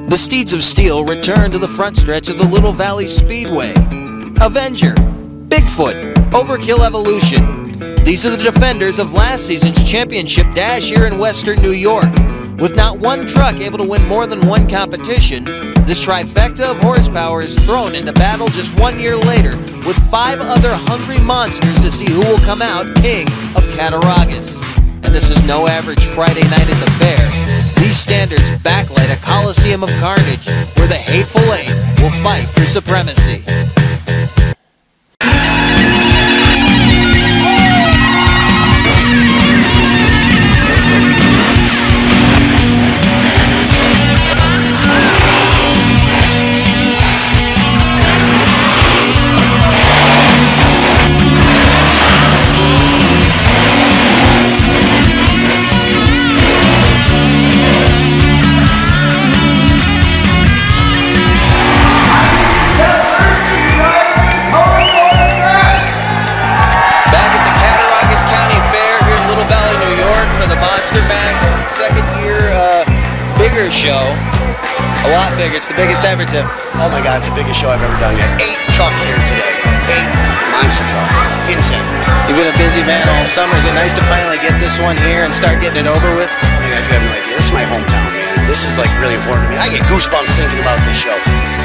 The Steeds of Steel return to the front stretch of the Little Valley Speedway. Avenger, Bigfoot, Overkill Evolution. These are the defenders of last season's championship dash here in Western New York. With not one truck able to win more than one competition, this trifecta of horsepower is thrown into battle just 1 year later with 5 other hungry monsters to see who will come out king of Cattaraugus. And this is no average Friday night at the fair. These standards backlight a coliseum of carnage where the Hateful Eight will fight for supremacy. Show. A lot bigger. It's the biggest ever, Tim. Oh my God, it's the biggest show I've ever done yet. 8 trucks here today. 8 monster trucks. Insane. You've been a busy man all summer. Is it nice to finally get this one here and start getting it over with? I mean, I do have no idea. This is my hometown, man. This is like really important to me. I get goosebumps thinking about this show.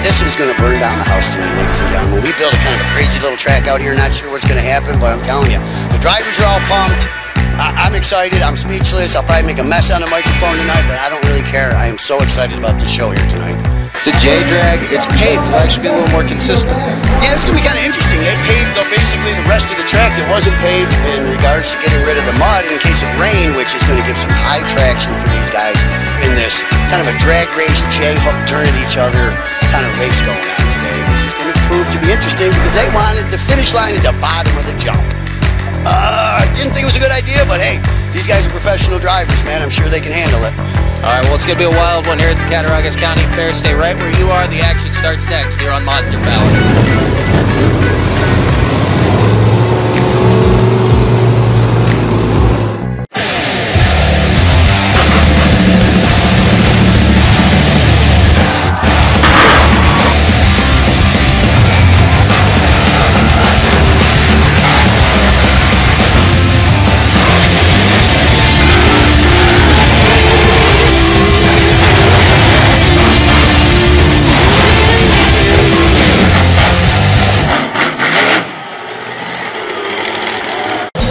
This is going to burn down the house tonight, ladies and gentlemen. We built a kind of a crazy little track out here. Not sure what's going to happen, but I'm telling you, the drivers are all pumped. I'm excited. I'm speechless. I'll probably make a mess on the microphone tonight, but I don't really care. I am so excited about this show here tonight. It's a J-drag. It's paved. It'll actually be a little more consistent. Yeah, it's going to be kind of interesting. They paved basically the rest of the track that wasn't paved in regards to getting rid of the mud in case of rain, which is going to give some high traction for these guys in this kind of a drag race, J-hook turn at each other kind of race going on today, which is going to prove to be interesting because they wanted the finish line at the bottom of the jump. I didn't think it was a good idea, but hey, these guys are professional drivers, man. I'm sure they can handle it. All right, well, it's going to be a wild one here at the Cattaraugus County Fair. Stay right where you are. The action starts next here on Monster Valley.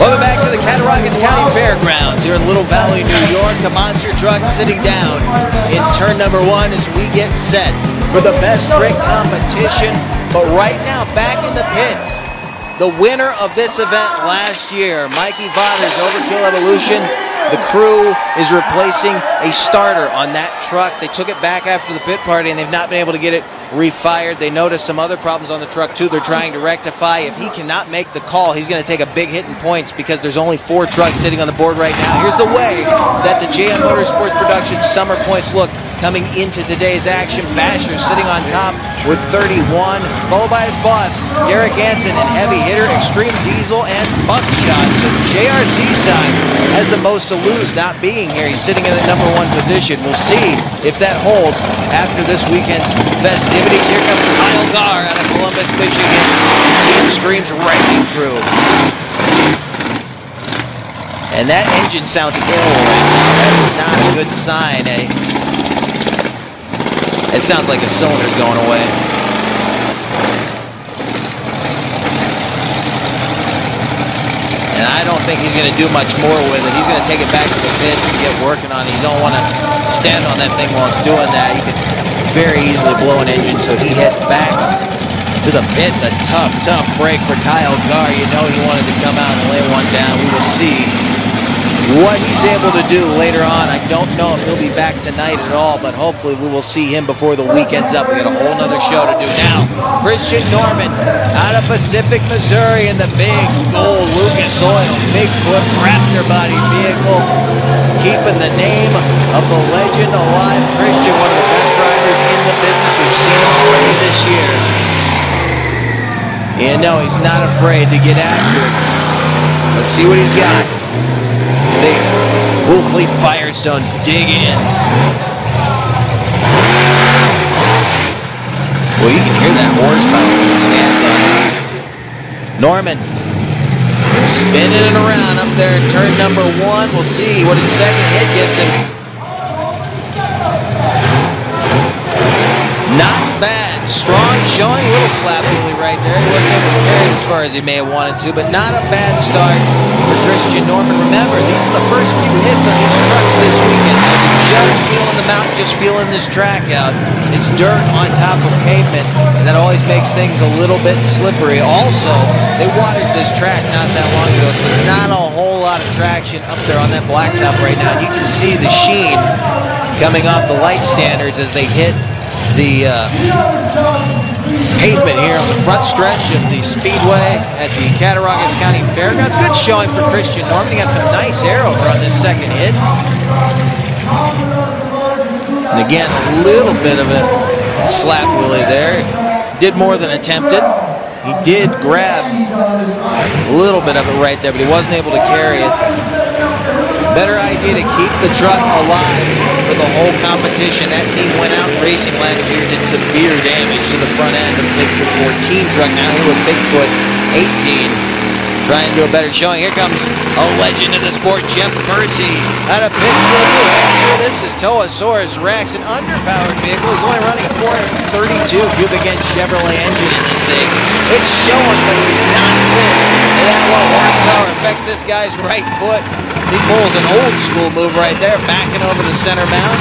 Welcome back to the Cattaraugus County Fairgrounds here in Little Valley, New York. The monster truck sitting down in turn number 1 as we get set for the best trick competition. But right now, back in the pits, the winner of this event last year, Mikey Vatter's Overkill Evolution. The crew is replacing a starter on that truck. They took it back after the pit party and they've not been able to get it refired. They noticed some other problems on the truck too they're trying to rectify. If he cannot make the call, he's going to take a big hit in points because there's only 4 trucks sitting on the board right now. Here's the way that the JM Motorsports Productions summer points look coming into today's action. Basher sitting on top with 31, followed by his boss, Derek Anson, and heavy hitter Extreme Diesel and Buckshot. So JRC side has the most to lose not being here. He's sitting in the number 1 position. We'll see if that holds after this weekend's festivities. Here comes Kyle Gar out of Columbus, Michigan. Team Scream's wrecking crew. And that engine sounds ill right now. That's not a good sign, eh? It sounds like his cylinder's going away. And I don't think he's going to do much more with it. He's going to take it back to the pits and get working on it. You don't want to stand on that thing while it's doing that. You could very easily blow an engine, so he heads back to the pits. A tough, tough break for Kyle Gar. You know he wanted to come out and lay one down. We will see what he's able to do later on. I don't know if he'll be back tonight at all, but hopefully we will see him before the weekend's up. We got a whole nother show to do now. Christian Norman out of Pacific, Missouri in the big gold Lucas Oil Bigfoot Raptor body vehicle, keeping the name of the legend alive. Christian, one of the best drivers in the business. We've seen him already this year. You know he's not afraid to get after it. Let's see what he's got. Big Wool Cleat Firestones dig in. Well, you can hear that horsepower when he stands on it. Norman spinning it around up there in turn number 1. We'll see what his second hit gives him. Not bad. Strong showing. Little slap wheelie right there. He wasn't able to carry it as far as he may have wanted to, but not a bad start for Christian Norman. Remember, these are the first few hits on these trucks this weekend, so you're just feeling them out, just feeling this track out. It's dirt on top of pavement, and that always makes things a little bit slippery. Also, they watered this track not that long ago, so there's not a whole lot of traction up there on that blacktop right now. And you can see the sheen coming off the light standards as they hit the pavement here on the front stretch of the speedway at the Cattaraugus County Fair. That's good showing for Christian Norman. He got some nice air over on this second hit. And again, a little bit of a slap wheelie there. Did more than attempted. He did grab a little bit of it right there, but he wasn't able to carry it. Better idea to keep the truck alive for the whole competition. That team went out racing last year, did severe damage to the front end of the Bigfoot 14 truck. Now here with Bigfoot 18, trying to do a better showing. Here comes a legend of the sport, Jeff Mercy, out of Pittsfield, New Hampshire. This is Toasaurus Rex, an underpowered vehicle. He's only running a 432 cubic inch Chevrolet engine in this thing. It's showing, but not clear. And that low horsepower affects this guy's right foot. He pulls an old school move right there, backing over the center mount.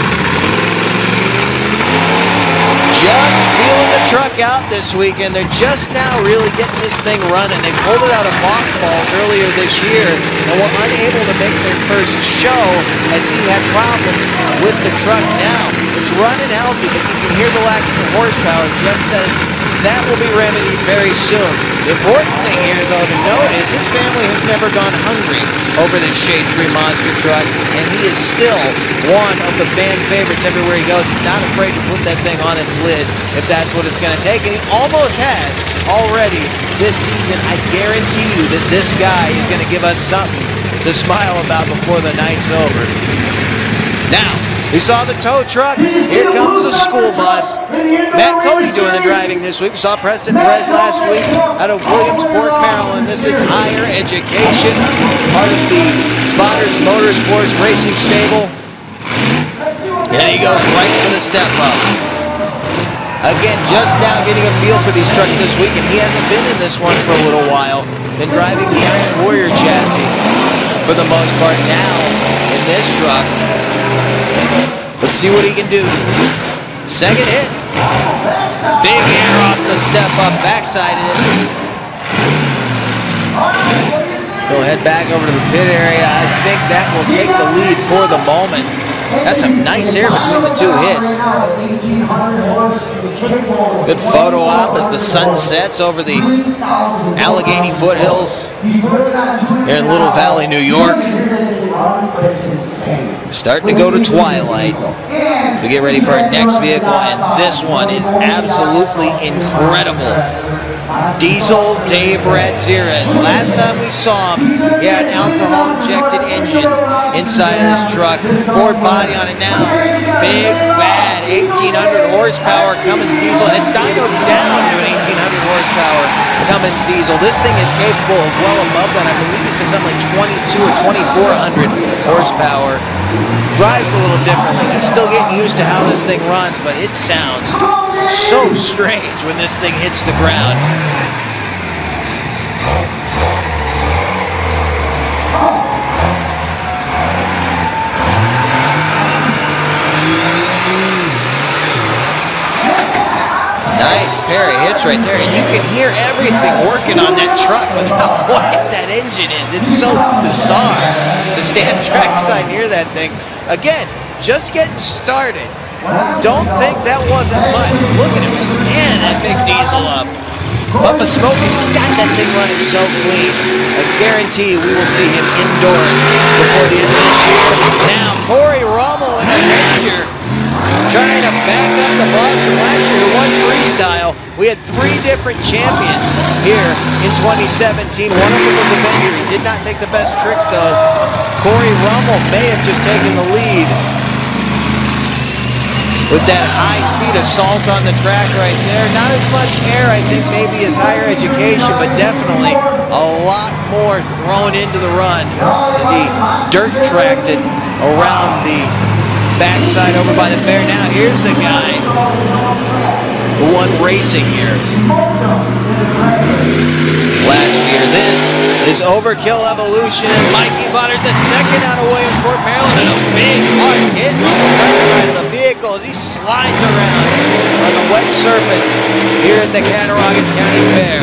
Just feeling the truck out this weekend. They're just now really getting this thing running. They pulled it out of mothballs earlier this year and were unable to make their first show as he had problems with the truck. Now, it's running healthy, but you can hear the lack of horsepower. Jeff says that will be remedied very soon. The important thing here, though, to note is his family has never gone hungry over this Shade Tree Monster truck, and he is still one of the fan favorites everywhere he goes. He's not afraid to put that thing on its lid if that's what it's going to take, and he almost has already this season. I guarantee you that this guy is going to give us something to smile about before the night's over. Now, we saw the tow truck. Here comes the school bus. Matt Cody doing the driving this week. We saw Preston Perez last week out of Williamsport, Maryland. This is higher education, part of the Father's Motorsports racing stable. And he goes right for the step up. Again, just now getting a feel for these trucks this week, and he hasn't been in this one for a little while. Been driving the Iron Warrior chassis for the most part. Now, in this truck, let's see what he can do. Second hit. Big air off the step up, backside of it. He'll head back over to the pit area. I think that will take the lead for the moment. That's some nice air between the two hits. Good photo op as the sun sets over the Allegheny foothills here in Little Valley, New York. Starting to go to twilight. We get ready for our next vehicle, and this one is absolutely incredible. Diesel Dave Radziras. Last time we saw him, he had an alcohol-injected engine inside of this truck. Ford body on it now. Big, bad 1,800 horsepower Cummins diesel, and it's dynoed down to an 1,800 horsepower Cummins diesel. This thing is capable of well above that. I believe he said something like 22 or 2,400 horsepower. Drives a little differently. He's still getting used to how this thing runs, but it sounds so strange when this thing hits the ground. Nice pair of hits right there, and you can hear everything working on that truck with how quiet that engine is. It's so bizarre to stand trackside near that thing. Again, just getting started. Don't think that wasn't much. Look at him standing that big diesel up. Puff of smoke, and he's got that thing running so clean. I guarantee you we will see him indoors before the end of this year. Now, Corey Rommel, an Avenger, trying to back up the boss from last year who won freestyle. We had 3 different champions here in 2017. One of them was Avenger. He did not take the best trick, though. Corey Rommel may have just taken the lead. with that high-speed assault on the track right there. Not as much air, I think, maybe as higher education, but definitely a lot more thrown into the run as he dirt-tracked it around the backside over by the fair. Now here's the guy who won racing here last year. This is Overkill Evolution, and Mikey Vatter's the second out of Williamsport, Maryland, and a big hard hit on the left side of the vehicle as he slides around on the wet surface here at the Cattaraugus County Fair.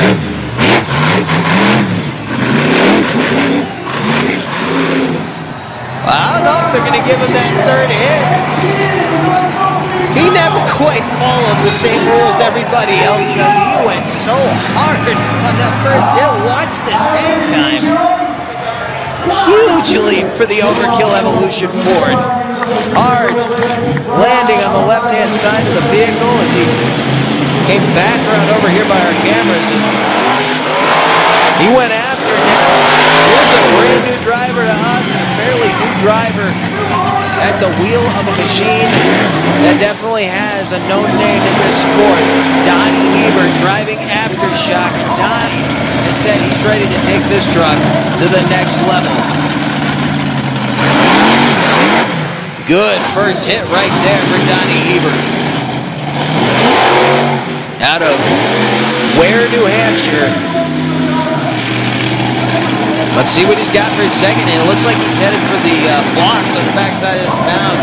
I don't know if they're going to give him that third hit. He never quite follows the same rules everybody else does. He went so hard on that first hit. Watch this hang time. Huge leap for the Overkill Evolution Ford. Hard landing on the left-hand side of the vehicle as he came back around over here by our cameras. And he went after now. Here's a brand new driver to us, and a fairly new driver at the wheel of a machine that definitely has a known name in this sport. Donnie Hebert driving Aftershock. Donnie has said he's ready to take this truck to the next level. Good first hit right there for Donnie Hebert. Out of Ware, New Hampshire. Let's see what he's got for his second, and it looks like he's headed for the blocks on the backside of this mound.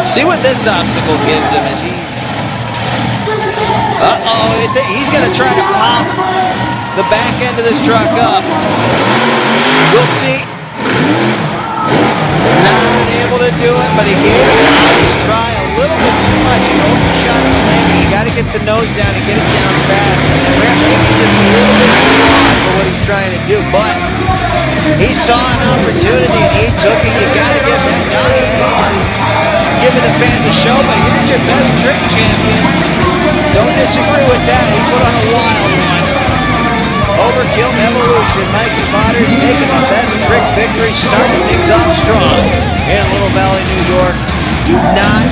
See what this obstacle gives him as he... he's going to try to pop the back end of this truck up. We'll see. Not able to do it, but he gave it an honest try. A little bit too much. He overshot the landing. You got to get the nose down and get it down fast. And the ramp may be just a little bit too long for what he's trying to do, but he saw an opportunity and he took it. You got to give that Donnie Hebert, giving the fans a show, but here's your best trick champion. Don't disagree with that. He put on a wild one. Overkill Evolution. Mikey Vatter's taking the best trick victory, starting things off strong in Little Valley, New York. Do not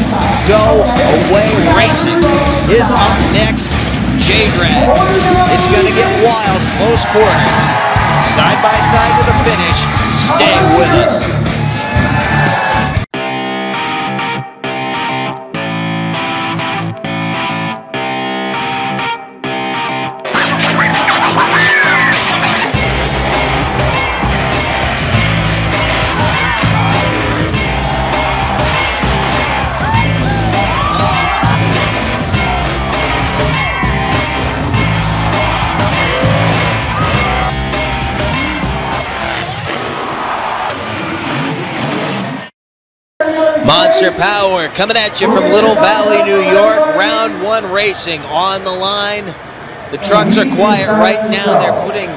go away. Racing is up next. J-Drag. It's going to get wild, close quarters. Side by side to the finish. Stay with us. Monster Power coming at you from Little Valley, New York. Round one racing on the line. The trucks are quiet right now. They're putting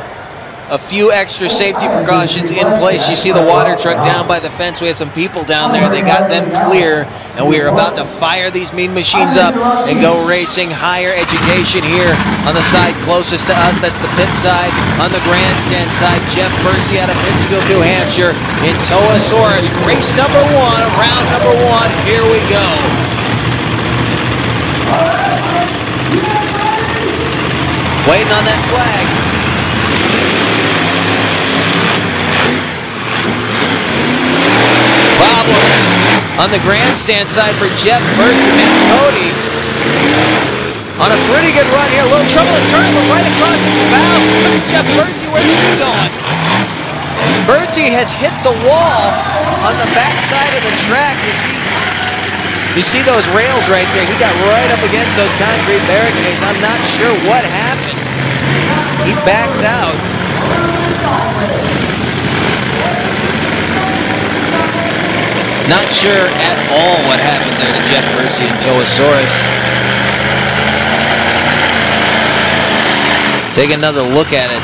a few extra safety precautions in place. You see the water truck down by the fence. We had some people down there. They got them clear, and we are about to fire these mean machines up and go racing. Higher education here on the side closest to us. That's the pit side. On the grandstand side, Jeff Percy out of Pittsfield, New Hampshire in Toasaurus. Race number one, round number one. Here we go. Waiting on that flag. Problems on the grandstand side for Jeff Percy. Matt Cody on a pretty good run here. A little trouble in turn, but right across his bow. Look at Jeff Percy. Where's he going? Percy has hit the wall on the backside of the track. You see those rails right there? He got right up against those concrete barricades. I'm not sure what happened. He backs out. Not sure at all what happened there to Jeff Percy and Toasaurus. Take another look at it.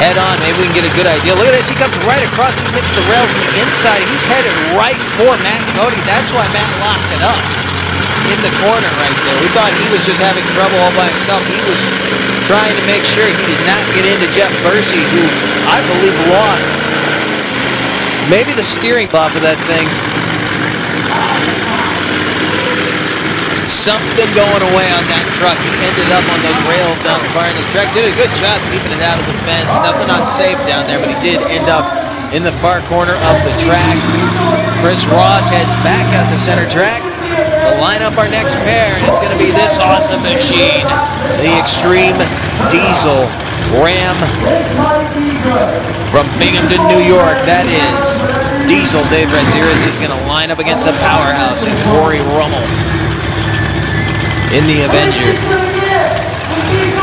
Head on, maybe we can get a good idea. Look at this, he comes right across, he hits the rails on the inside. He's headed right for Matt Cody. That's why Matt locked it up in the corner right there. We thought he was just having trouble all by himself. He was trying to make sure he did not get into Jeff Percy, who I believe lost maybe the steering off of that thing. something going away on that truck. He ended up on those rails down the far end of the track. Did a good job keeping it out of the fence. Nothing unsafe down there, but he did end up in the far corner of the track. Chris Ross heads back out to center track to line up our next pair, and it's going to be this awesome machine, the Extreme Diesel Ram from Binghamton, New York. That is Diesel Dave Radziras is going to line up against a powerhouse in Corey Rummel in the Avenger.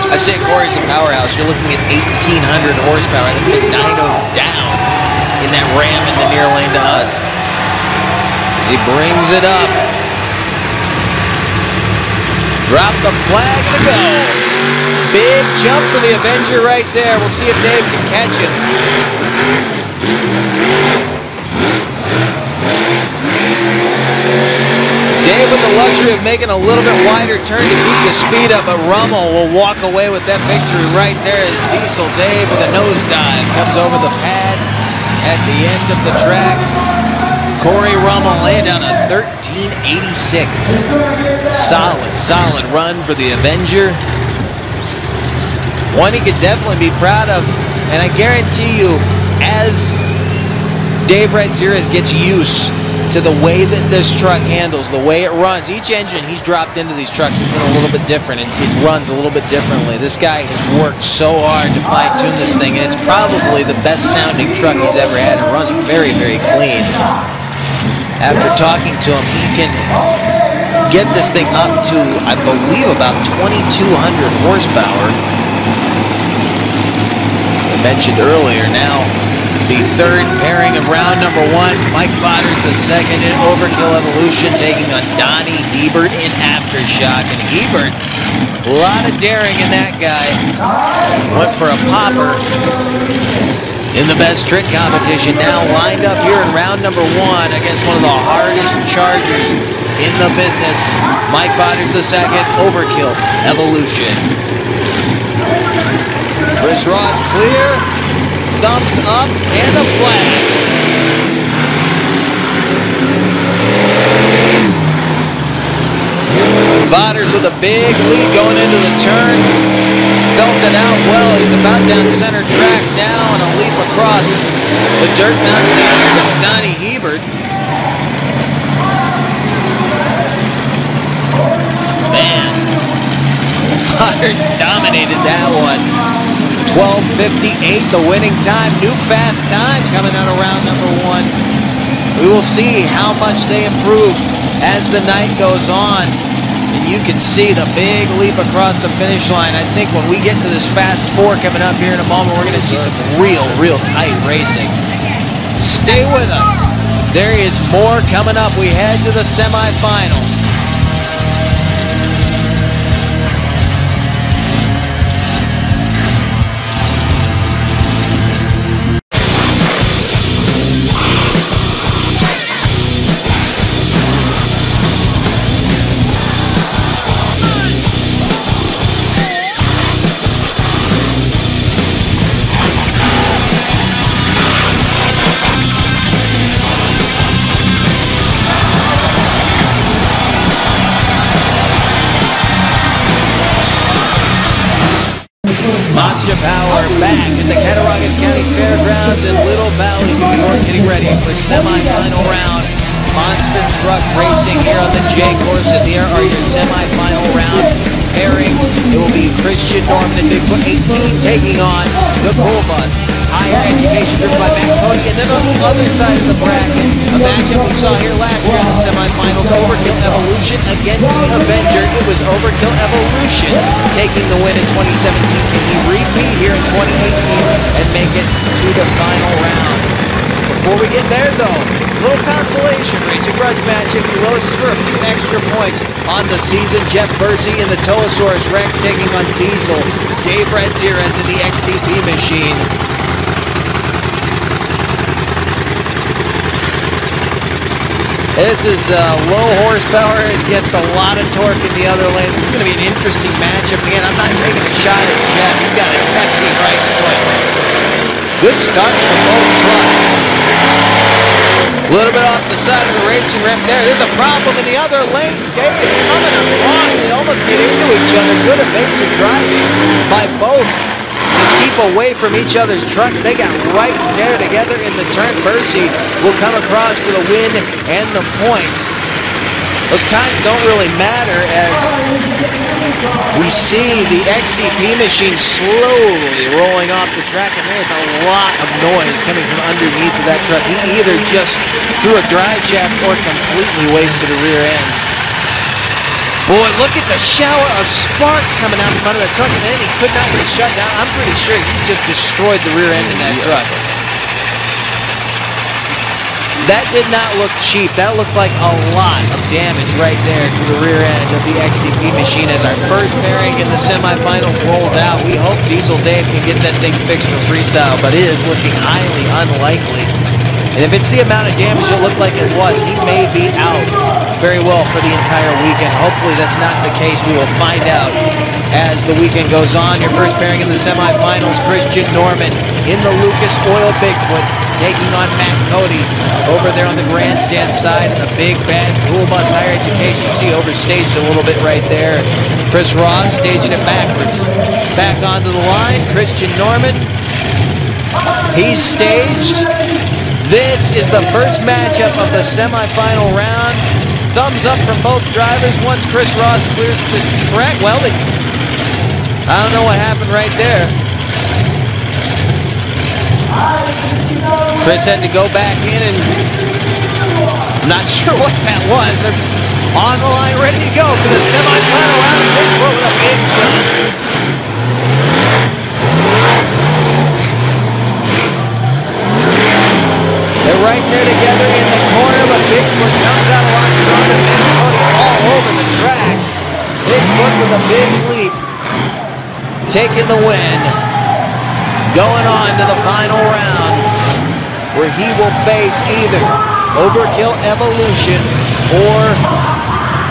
I say Corey's a powerhouse. You're looking at 1,800 horsepower. That's been dynoed down in that Ram in the near lane to us. As he brings it up. Drop the flag and a go. Big jump for the Avenger right there. We'll see if Dave can catch it. Dave with the luxury of making a little bit wider turn to keep the speed up, but Rummel will walk away with that victory right there as Diesel Dave with a nosedive comes over the pad at the end of the track. Corey Rummel laying down a 13.86. Solid run for the Avenger. One he could definitely be proud of, and I guarantee you, as Dave Radziras gets used to the way that this truck handles, the way it runs, each engine he's dropped into these trucks has been a little bit different, and it runs a little bit differently. This guy has worked so hard to fine-tune this thing, and it's probably the best-sounding truck he's ever had. It runs very, very clean. After talking to him, he can get this thing up to, I believe, about 2,200 horsepower. I mentioned earlier, now the third pairing of round number one. Mike Fodders the second in Overkill Evolution, taking on Donnie Hebert in Aftershock. And Hebert, a lot of daring in that guy. Went for a popper in the best trick competition. Now lined up here in round number one against one of the hardest chargers in the business. Mike Fodders the second, Overkill Evolution. Chris Ross clear, thumbs up, and a flag. Fodders with a big lead going into the turn. Felt it out well. He's about down center track now, and a leap across the dirt mound. And here comes Donnie Hebert. Man, Fodders dominated that one. 12:58, the winning time. New fast time coming out of round number one. We will see how much they improve as the night goes on. And you can see the big leap across the finish line. I think when we get to this fast four coming up here in a moment, we're going to see some real tight racing. Stay with us. There is more coming up. We head to the semifinals. Monster Power back at the Cattaraugus County Fairgrounds in Little Valley, New York, getting ready for semifinal round. Monster truck racing here on the J course, and there are your semifinal round pairings. It will be Christian Norman and Bigfoot 18 taking on the Cool Bus. Higher Education driven by Matt Cody, and then on the other side of the bracket, a matchup we saw here last year in the semifinals, Overkill Evolution against the Avenger. It was Overkill Evolution taking the win in 2017. Can he repeat here in 2018 and make it to the final round? Before we get there, though, a little consolation race, a grudge match, if you will. This is for a few extra points on the season. Jeff Bursey in the Toasaurus Rex taking on Diesel. Dave Radziras in the XDP machine. This is low horsepower. It gets a lot of torque in the other lane. This is going to be an interesting matchup. Again, I'm not taking a shot at Jeff. He's got a hefty right foot. Good start for both trucks. A little bit off the side of the racing ramp there. There's a problem in the other lane. Dave coming across. They almost get into each other. Good evasive driving by both to keep away from each other's trucks. They got right there together in the turn. Percy will come across for the win and the points. Those times don't really matter as we see the XDP machine slowly rolling off the track, and there's a lot of noise coming from underneath of that truck. He either just threw a drive shaft or completely wasted a rear end. Boy, look at the shower of sparks coming out from under that truck, and then he could not get shut down. I'm pretty sure he just destroyed the rear end in that truck. That did not look cheap. That looked like a lot of damage right there to the rear end of the XDP machine as our first pairing in the semifinals rolls out. We hope Diesel Dave can get that thing fixed for freestyle, but it is looking highly unlikely. And if it's the amount of damage it looked like it was, he may be out very well for the entire weekend. Hopefully that's not the case. We will find out as the weekend goes on. Your first pairing in the semifinals, Christian Norman in the Lucas Oil Bigfoot, taking on Matt Cody over there on the grandstand side in the big bad Cool Bus Higher Education. You see overstaged a little bit right there. Chris Ross staging it backwards. Back onto the line, Christian Norman. He's staged. This is the first matchup of the semifinal round. Thumbs up from both drivers once Chris Ross clears this track. Well, I don't know what happened right there. Chris had to go back in, and I'm not sure what that was. They're on the line, ready to go for the semifinal round. Bigfoot with a big jump. They're right there together in the corner, but Bigfoot comes out a lot stronger. Matt Cody all over the track. Bigfoot with a big leap, taking the win. Going on to the final round, where he will face either Overkill Evolution or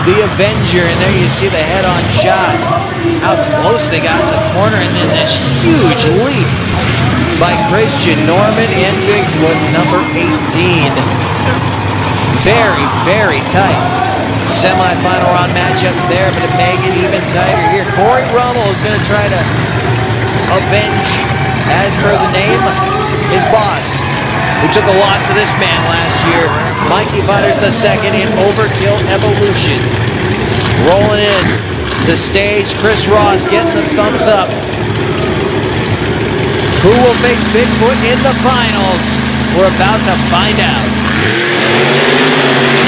the Avenger. And there you see the head-on shot. How close they got in the corner, and then this huge leap by Christian Norman and Bigfoot, number 18. Very, very tight semi-final round matchup there, but it may get even tighter here. Corey Rummel is going to try to avenge, as per the name, his boss, who took a loss to this man last year. Mikey Butters II in Overkill Evolution. Rolling in to stage, Chris Ross getting the thumbs up. Who will face Bigfoot in the finals? We're about to find out.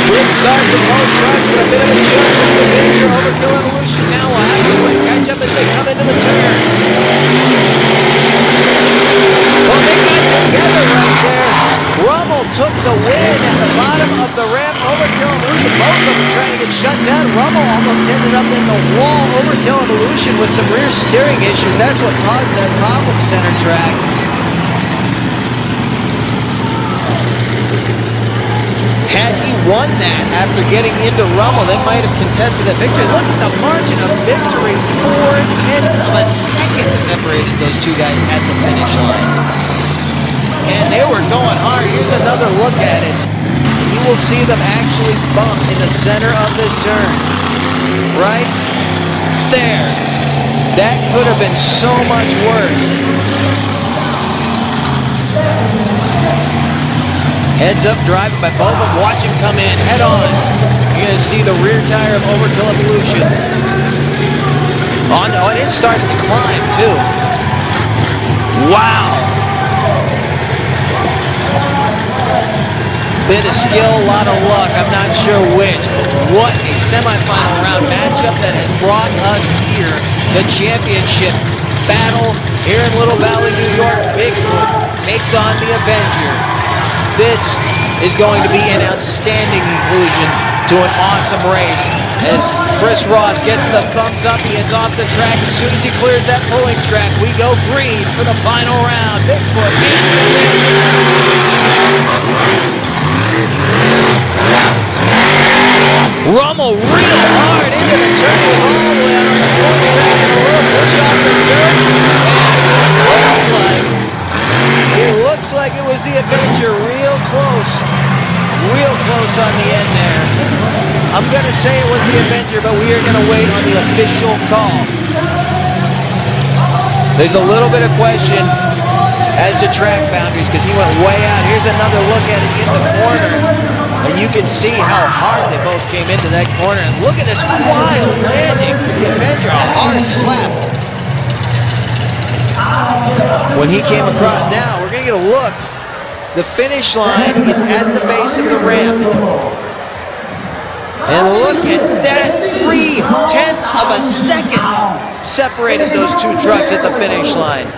Good start for both trucks, but a bit of a jump to the Avenger. Overkill Evolution now will have to quick catch up as they come into the turn. Well, they got together right there. Rummel took the win at the bottom of the ramp. Overkill Evolution, both of them trying to get shut down. Rummel almost ended up in the wall. Overkill Evolution with some rear steering issues. That's what caused that problem, center track. Had he won that after getting into Rummel, they might have contested a victory. Look at the margin of victory. 0.4 of a second separated those two guys at the finish line. And they were going hard. Here's another look at it. You will see them actually bump in the center of this turn. Right there. That could have been so much worse. Heads up driving by both of them. Watch him come in head on. You're going to see the rear tire of Overkill Evolution. And it started to climb too. Wow. Bit of skill, a lot of luck. I'm not sure which. But what a semifinal round matchup that has brought us here. The championship battle here in Little Valley, New York. Bigfoot takes on the Avenger. This is going to be an outstanding conclusion to an awesome race as Chris Ross gets the thumbs up. He heads off the track. As soon as he clears that pulling track, we go green for the final round. Bigfoot and the Avenger. Rummel real hard into the turn. He was all the way out on the pulling track and a little push off the dirt. And it looks like it was the Avenger real close I'm going to say it was the Avenger, but we are going to wait on the official call. There's a little bit of question as to track boundaries because he went way out. Here's another look at it in the corner, and you can see how hard they both came into that corner. And look at this wild landing for the Avenger, a hard slap. When he came across now, we're going to get a look. The finish line is at the base of the ramp. And look at that, 0.3 of a second separated those two trucks at the finish line.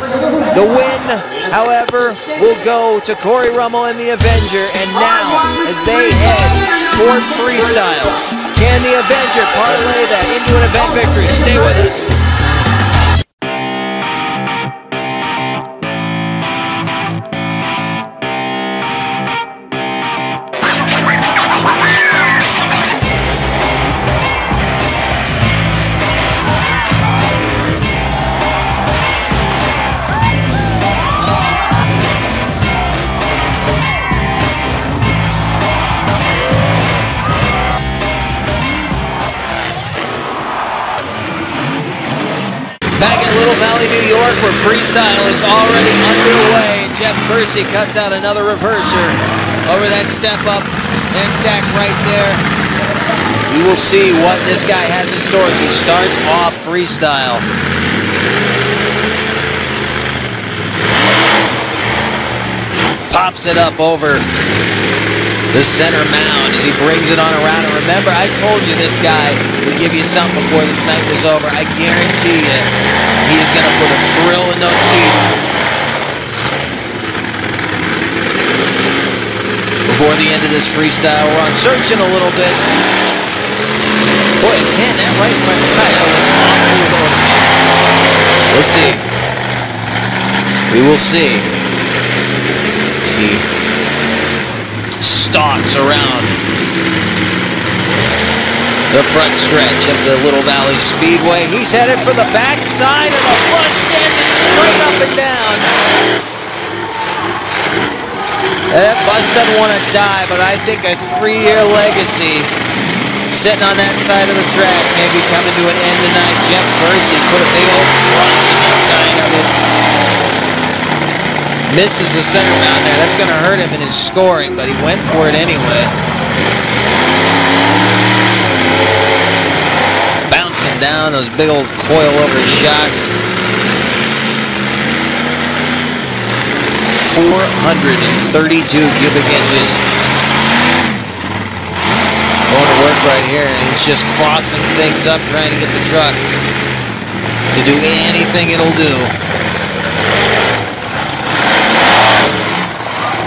The win, however, will go to Corey Rummel and the Avenger. And now, as they head toward freestyle, can the Avenger parlay that into an event victory? Stay with us. Valley, New York, where freestyle is already underway. Jeff Bursey cuts out another reverser over that step up and stack right there. We will see what this guy has in store as he starts off freestyle. Pops it up over the center mound as he brings it on around. And remember, I told you this guy would give you something before this night was over. I guarantee you he is going to put a thrill in those seats. Before the end of this freestyle run, searching a little bit. Boy, again, that right front tire was awfully loaded. We'll see. We will see. See. Stalks around the front stretch of the Little Valley Speedway. He's headed for the backside of the bus, standing straight up and down. That bus doesn't want to die, but I think a 3-year legacy sitting on that side of the track may be coming to an end tonight. Jeff Bursey put a big old crunch in the side of it. Misses the center mound there. That's going to hurt him in his scoring, but he went for it anyway. Bouncing down those big old coil-over shocks. 432 cubic inches. Going to work right here, and he's just crossing things up, trying to get the truck to do anything it'll do.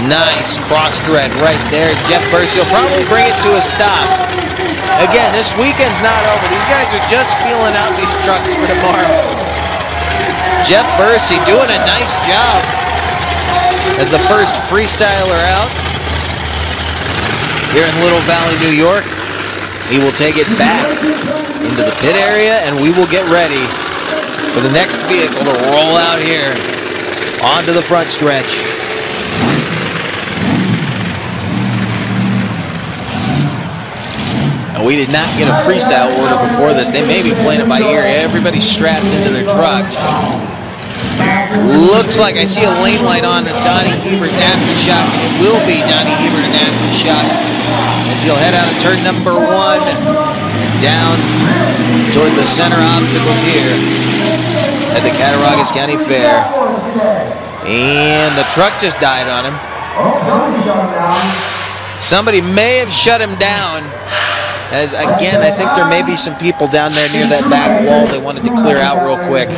Nice cross thread right there. Jeff Bursey will probably bring it to a stop. Again, this weekend's not over. These guys are just feeling out these trucks for tomorrow. Jeff Bursey doing a nice job as the first freestyler out here in Little Valley, New York. He will take it back into the pit area, and we will get ready for the next vehicle to roll out here onto the front stretch. We did not get a freestyle order before this. They may be playing it by ear. Everybody's strapped into their trucks. Looks like I see a lane light on Donnie Hebert's aftershock. It will be Donnie Hebert and aftershock as he'll head out of turn number 1 down toward the center obstacles here at the Cattaraugus County Fair. And the truck just died on him. Somebody may have shut him down. As again, I think there may be some people down there near that back wall they wanted to clear out real quick.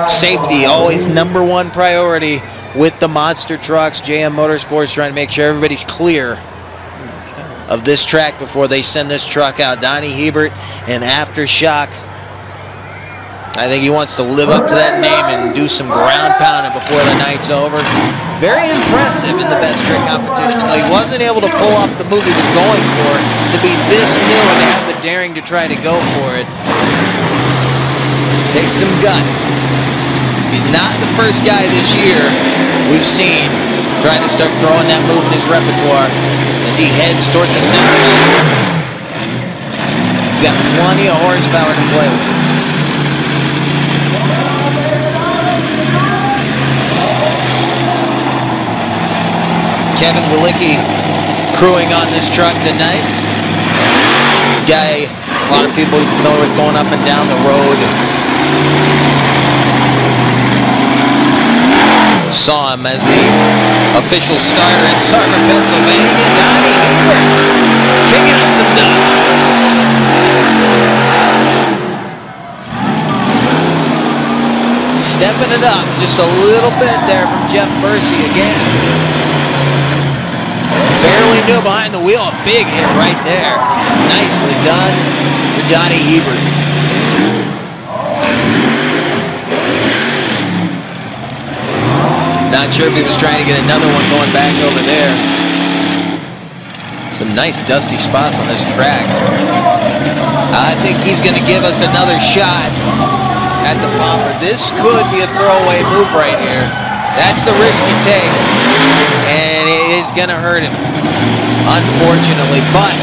Safety, always #1 priority with the monster trucks. JM Motorsports trying to make sure everybody's clear of this track before they send this truck out. Donnie Hebert and Aftershock. I think he wants to live up to that name and do some ground pounding before the night's over. Very impressive in the best trick competition. Though he wasn't able to pull off the move he was going for to be this new and to have the daring to try to go for it. Takes some guts. He's not the first guy this year we've seen trying to start throwing that move in his repertoire as he heads toward the center. He's got plenty of horsepower to play with. Kevin Walicki crewing on this truck tonight. Guy, a lot of people know with going up and down the road. Saw him as the official starter in Sarver, Pennsylvania. Donnie Hebert kicking up some dust. Stepping it up just a little bit there from Jeff Bursey again. Fairly new behind the wheel, a big hit right there. Nicely done for Donnie Hebert. Not sure if he was trying to get another one going back over there. Some nice dusty spots on this track. I think he's going to give us another shot at the bumper. This could be a throwaway move right here. That's the risk you take, and it is going to hurt him, unfortunately. But,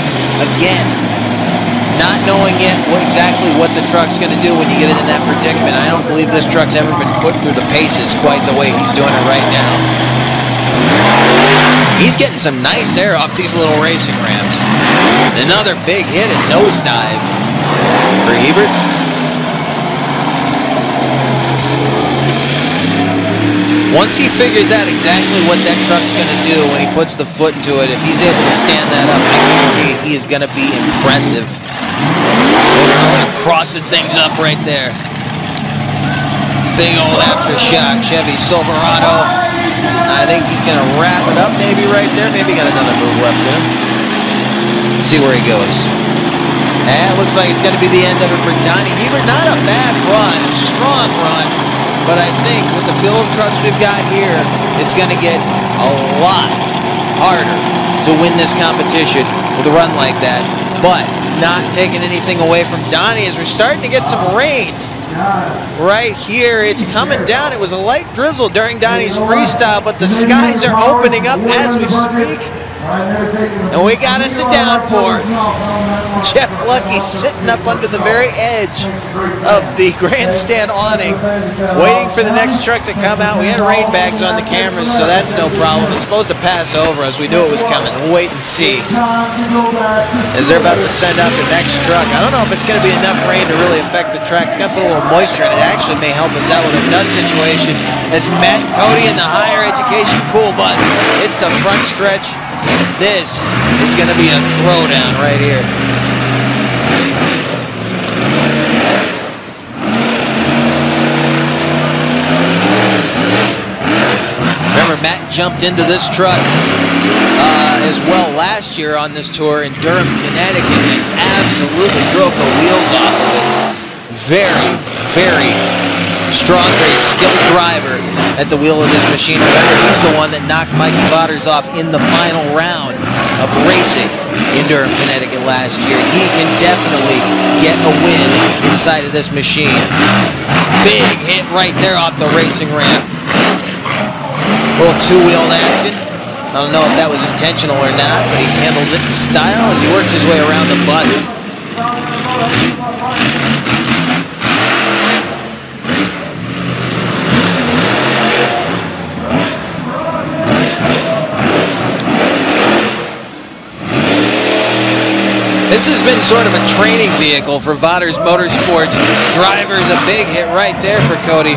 again, not knowing yet exactly what the truck's going to do when you get into that predicament. I don't believe this truck's ever been put through the paces quite the way he's doing it right now. He's getting some nice air off these little racing ramps. Another big hit and nosedive for Hebert. Once he figures out exactly what that truck's going to do when he puts the foot to it, if he's able to stand that up, I guarantee he is going to be impressive. Crossing things up right there. Big old aftershock Chevy Silverado. I think he's going to wrap it up maybe right there. Maybe got another move left in him. See where he goes. And it looks like it's going to be the end of it for Donnie Hebert. Not a bad run, strong run. But I think with the field of trucks we've got here, it's going to get a lot harder to win this competition with a run like that. But not taking anything away from Donnie as we're starting to get some rain right here. It's coming down. It was a light drizzle during Donnie's freestyle, but the skies are opening up as we speak. And we got us a downpour. Jeff Lucky sitting up under the very edge of the grandstand awning, waiting for the next truck to come out. We had rain bags on the cameras, so that's no problem. It's supposed to pass over us. We knew it was coming. We'll wait and see as they're about to send out the next truck. I don't know if it's going to be enough rain to really affect the track. It's going to put a little moisture in it. It actually may help us out with a dust situation as Matt Cody in the higher education cool bus hits the front stretch. This is going to be a throwdown right here. Remember, Matt jumped into this truck as well last year on this tour in Durham, Connecticut, and absolutely drove the wheels off of it. Very, very strong, very skilled driver at the wheel of this machine. Remember, he's the one that knocked Mikey Vaughters off in the final round of racing in Durham, Connecticut last year. He can definitely get a win inside of this machine. Big hit right there off the racing ramp. Little two-wheeled action. I don't know if that was intentional or not, but he handles it in style as he works his way around the bus. This has been sort of a training vehicle for Vaughters Motorsports drivers. A big hit right there for Cody.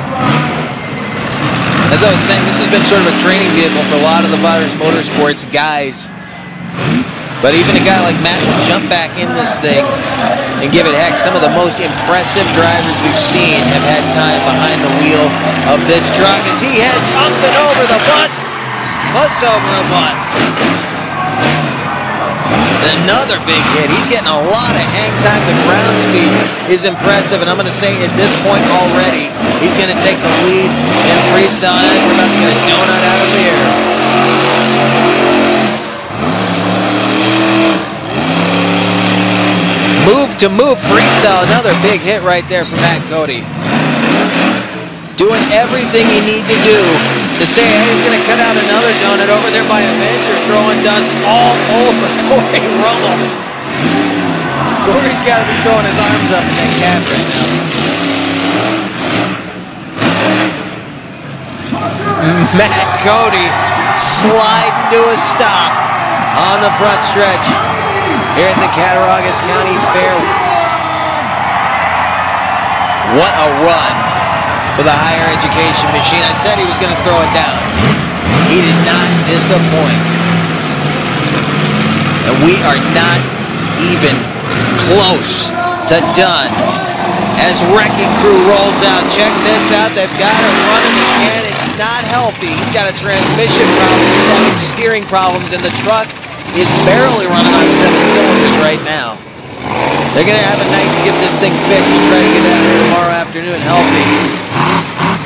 As I was saying, this has been sort of a training vehicle for a lot of the Vaughters Motorsports guys. But even a guy like Matt will jump back in this thing and give it heck. Some of the most impressive drivers we've seen have had time behind the wheel of this truck as he heads up and over the bus. Bus over a bus. Another big hit. He's getting a lot of hang time. The ground speed is impressive, and I'm going to say at this point already, he's going to take the lead in freestyle. I think we're about to get a donut out of the air. Move to move freestyle. Another big hit right there from Matt Cody. Doing everything you need to do to stay ahead. He's going to cut out another donut over there by Avenger, throwing dust all over Corey Rummel. Corey's got to be throwing his arms up in that cab right now. Matt Cody sliding to a stop on the front stretch here at the Cattaraugus County Fair. What a run for the higher education machine. I said he was going to throw it down. He did not disappoint. And we are not even close to done as Wrecking Crew rolls out. Check this out. They've got it running again. It's not healthy. He's got a transmission problem. He's having steering problems, and the truck is barely running on 7 cylinders right now. They're going to have a night to get this thing fixed and try to get out here tomorrow afternoon healthy.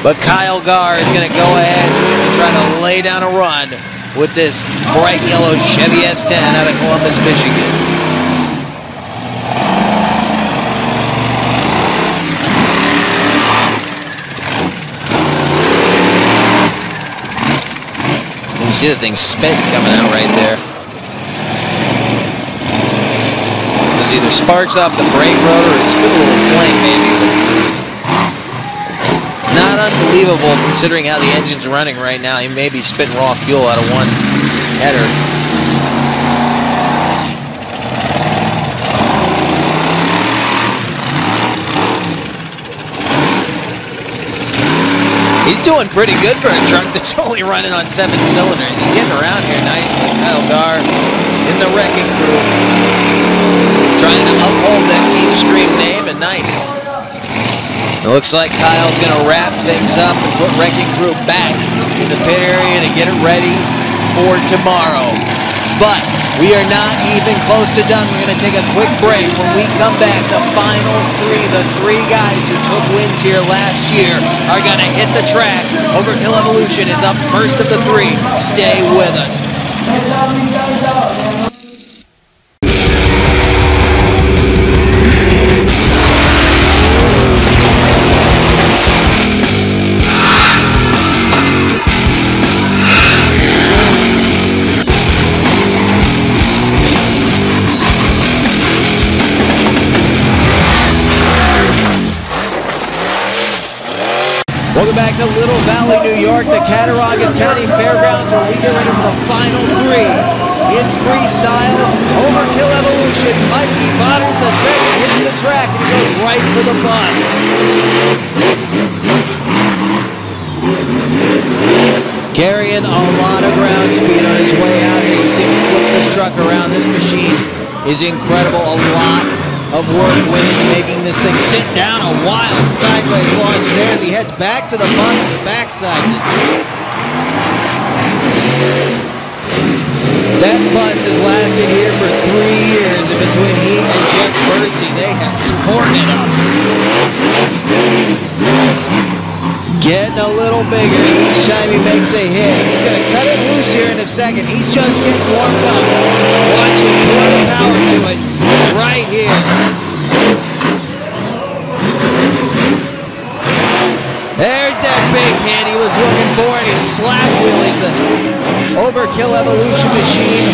But Kyle Garr is going to go ahead and try to lay down a run with this bright yellow Chevy S10 out of Columbus, Michigan. You see the thing spit coming out right there. There's either sparks off the brake rotor or it spit a little flame maybe. Not unbelievable considering how the engine's running right now. He may be spitting raw fuel out of one header. He's doing pretty good for a truck that's only running on 7 cylinders. He's getting around here nicely. Kyle Garr in the Wrecking Crew, trying to uphold that Team Scream name, and nice. It looks like Kyle's going to wrap things up and put Wrecking Crew back in the pit area to get it ready for tomorrow. But we are not even close to done. We're going to take a quick break. When we come back, the final 3, the 3 guys who took wins here last year are going to hit the track. Overkill Evolution is up first of the 3. Stay with us. Welcome back to Little Valley, New York, the Cattaraugus County Fairgrounds, where we get ready for the final 3. In freestyle, Overkill Evolution, Mikey Botters the second, hits the track, and he goes right for the bus. Carrying a lot of ground speed on his way out here. You see him flip this truck around. This machine is incredible. A lot of work went into making this thing sit down. A wild sideways launch there as he heads back to the bus and he backsides it. That bus has lasted here for 3 years, and between he and Jeff Percy, they have torn it up. Getting a little bigger each time he makes a hit. He's going to cut it loose here in a second. He's just getting warmed up. Watch him pour the power to it right here. There's that big hit he was looking for, and he slap wheelies the Overkill Evolution machine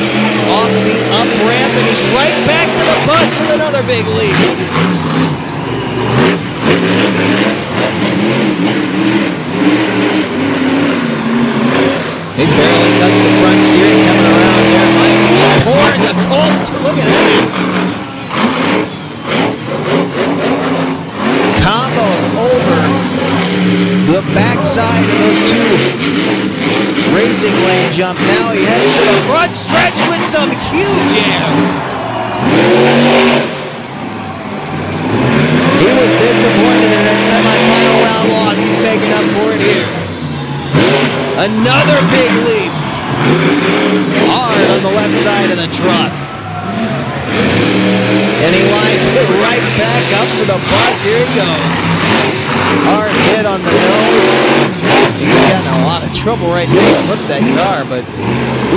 off the up ramp, and he's right back to the bus with another big leap. He barely touched the front steering coming around there. Mikey pouring the coals to, look at that. Combo over the backside of those 2 racing lane jumps. Now he heads to the front stretch with some huge air. He was disappointed in that semifinal round loss. He's making up for it here. Another big leap. Hard on the left side of the truck. And he lines it right back up for the bus. Here he goes. Hard hit on the nose. He could have gotten in a lot of trouble right there to flip that car, but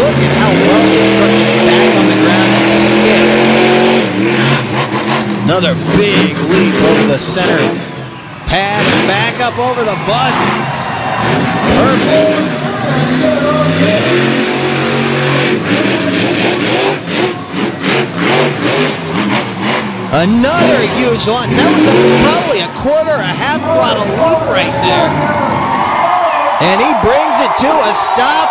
look at how well this truck gets back on the ground and sticks. Another big leap over the center pad and back up over the bus. Perfect. Another huge launch. That was probably a quarter, a half throttle loop right there. And he brings it to a stop.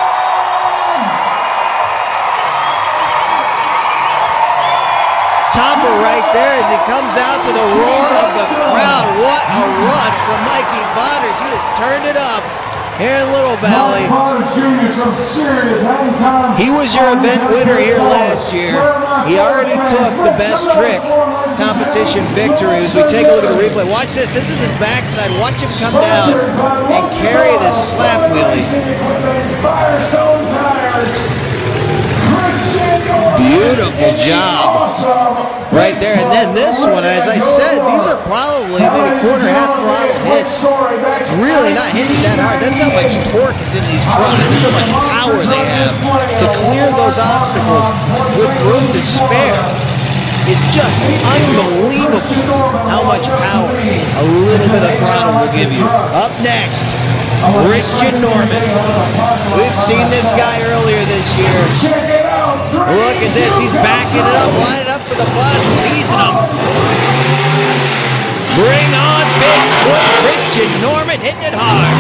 Topper right there as he comes out to the roar of the crowd. What a run from Mikey Vauders. He has turned it up here in Little Valley. He was your event winner here last year. He already took the best trick competition victory. As we take a look at the replay, watch this. This is his backside. Watch him come down and carry this slap wheelie. Beautiful job right there. And then this one, as I said, these are probably maybe quarter, half throttle hits. It's really not hitting that hard. That's how much torque is in these trucks. That's how much power they have to clear those obstacles with room to spare. It's just unbelievable how much power a little bit of throttle will give you. Up next, Christian Norman. We've seen this guy earlier this year. Look at this, he's backing it up, lining up for the bus, teasing him. Bring on Bigfoot Christian Norman, hitting it hard.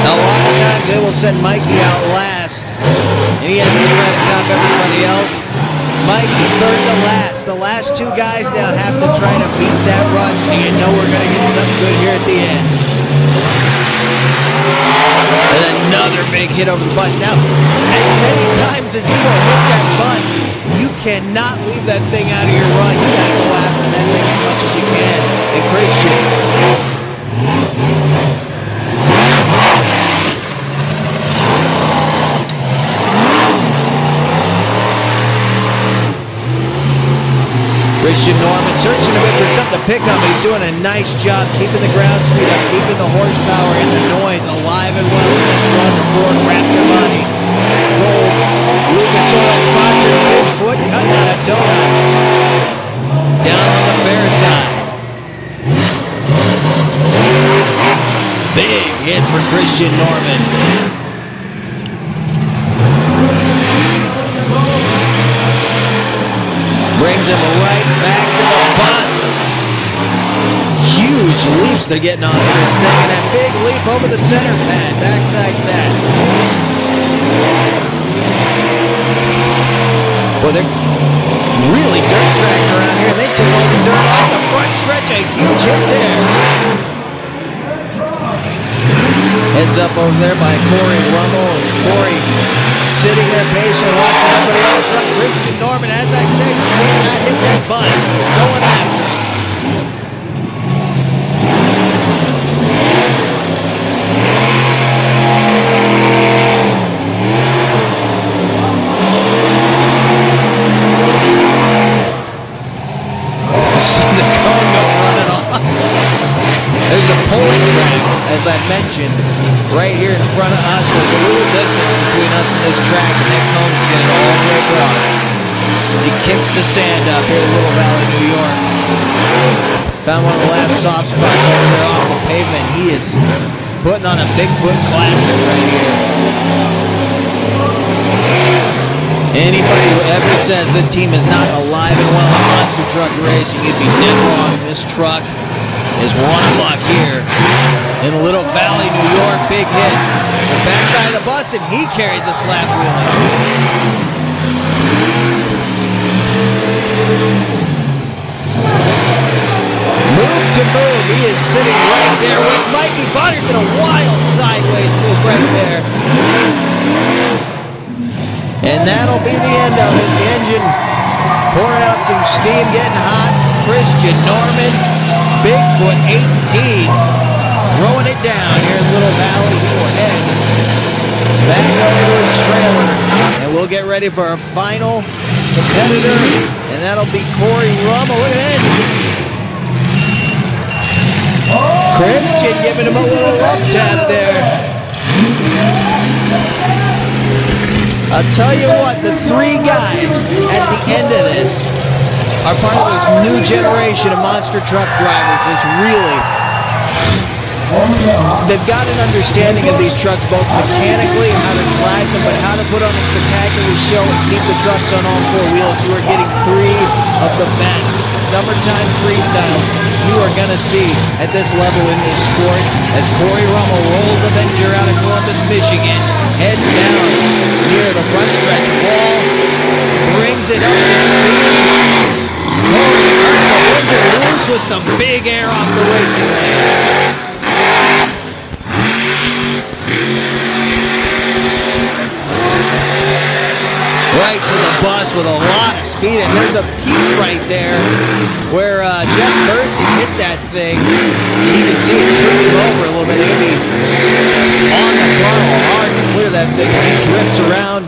Now, a lot of times they will send Mikey out last, and he has to try to top everybody else. Mikey third to last. The last two guys now have to try to beat that run, so you know we're going to get something good here at the end. And another big hit over the bus. Now, as many times as he will hit that bus, you cannot leave that thing out of your run. You got to go after that thing as much as you can. And Christian, Christian Norman searching a bit for something to pick up, but he's doing a nice job keeping the ground speed up, keeping the horsepower and the noise alive and well in this run. The Ford Raptor body. Gold, Lucas Oil sponsored Bigfoot, cutting out a donut. Down on the fair side. Big hit for Christian Norman. Brings him right back to the bus. Huge leaps they're getting off of this thing, and that big leap over the center pad. Backside's that. Well, they're really dirt tracking around here. They took all the dirt off the front stretch. A huge hit there. Heads up over there by Corey Rummel. Corey sitting there patiently watching everybody else run. Christian Norman, as I said, you cannot hit that bus. He is going after it. See the Congo running off. There's a pulling track, as I mentioned, right here in front of us. There's a little distance between us and this track, and that cone's getting all the way across. As he kicks the sand up here in Little Valley, New York. Found one of the last soft spots over there off the pavement. He is putting on a Bigfoot classic right here. Anybody who ever says this team is not alive and well in monster truck racing, you'd be dead wrong. This truck is one luck here in Little Valley, New York. Big hit. The backside of the bus, and he carries a slap wheelie. Move to move. He is sitting right there with Mikey Vauders in a wild sideways move right there. And that'll be the end of it. The engine pouring out some steam, getting hot. Christian Norman, Bigfoot 18, throwing it down here in Little Valley. He will head back over to his trailer, and we'll get ready for our final competitor, and that'll be Corey Rummel. Look at that. Christian giving him a little love tap there. I'll tell you what, the three guys at the end of this are part of this new generation of monster truck drivers that's really they've got an understanding of these trucks, both mechanically, how to drive them, but how to put on a spectacular show and keep the trucks on all four wheels. You are getting three of the best summertime freestyles you are going to see at this level in this sport, as Corey Rummel rolls the Avenger out of Columbus, Michigan, heads down near the front stretch wall, brings it up to speed. Corey cuts the Avenger loose with some big air off the racing lane. Right to the bus with a lot of speed, and there's a peak right there where Jeff Percy hit that thing. You can see it turn him over a little bit. They'd be on the throttle hard to clear that thing as he drifts around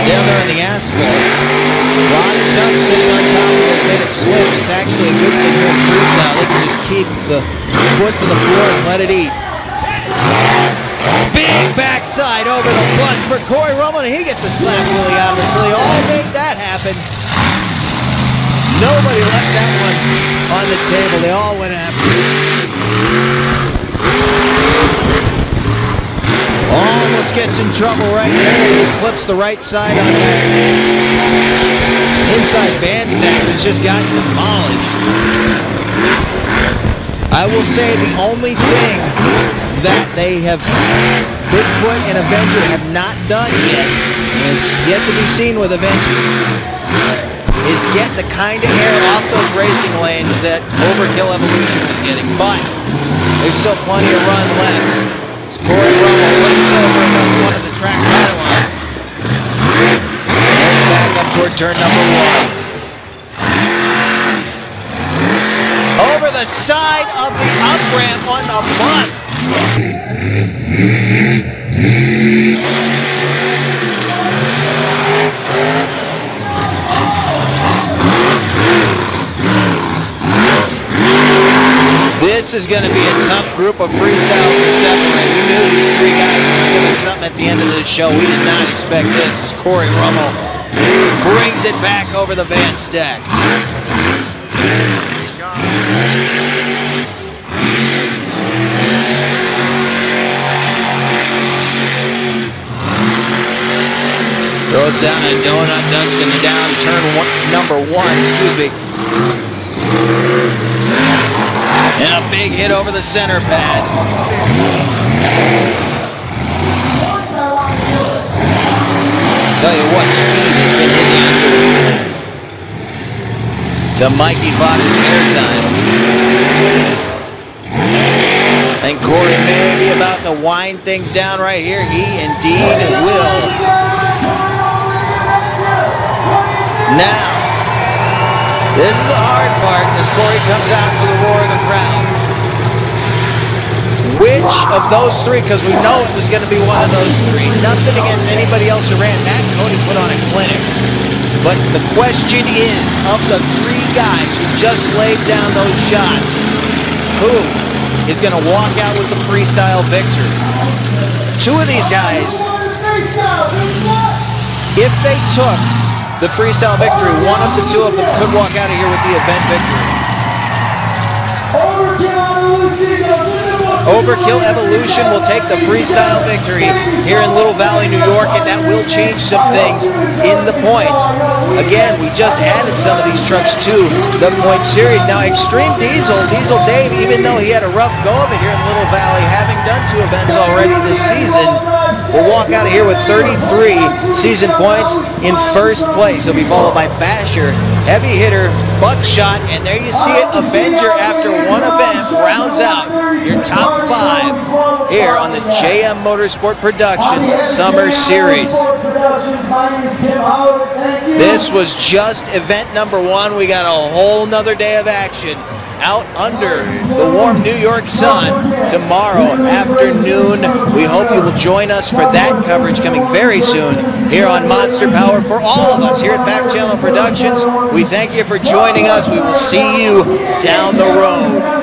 down there on the asphalt. A lot of dust sitting on top of it, made it slip. It's actually a good thing here in freestyle. They can just keep the foot to the floor and let it eat. Big backside over the bus for Corey Rummel, and he gets a slap wheelie out of it, so they all made that happen. Nobody left that one on the table. They all went after it. Almost gets in trouble right there as he clips the right side on that inside van stack that's just gotten demolished. I will say the only thing that they have, Bigfoot and Avenger, have not done yet, and it's yet to be seen with Avenger, is get the kind of air off those racing lanes that Overkill Evolution was getting. But there's still plenty of run left. As Corey Rummel runs over another one of the track pylons, heads back up toward turn number one. Over the side of the up-ramp on the bus. This is going to be a tough group of freestyles to separate. We knew these three guys were going to give us something at the end of this show. We did not expect this as Corey Rummel brings it back over the van stack. Throws down a donut, dusting it down, number one, excuse me. And a big hit over the center pad. Tell you what, speed has been his answer to Mikey Vodka's airtime. And Corey may be about to wind things down right here. He indeed will. Now, this is the hard part as Corey comes out to the roar of the crowd. Which of those three, because we know it was going to be one of those three. Nothing against anybody else who ran. Matt Cody put on a clinic. But the question is, of the three guys who just laid down those shots, who is going to walk out with the freestyle victory? Two of these guys, if they took the freestyle victory, one of the two of them could walk out of here with the event victory. Overkill Evolution will take the freestyle victory here in Little Valley, New York, and that will change some things in the points. Again, we just added some of these trucks to the point series. Now, Extreme Diesel Dave, even though he had a rough go of it here in Little Valley, having done 2 events already this season, will walk out of here with 33 season points in first place. He'll be followed by Basher, Heavy Hitter, Buckshot, and there you see it, Avenger after one event rounds out your top 5 here on the JM Motorsport Productions Summer Series. This was just event number 1. We got a whole nother day of action out under the warm New York sun tomorrow afternoon. We hope you will join us for that coverage coming very soon here on Monster Power. For all of us here at Back Channel Productions, we thank you for joining us. We will see you down the road.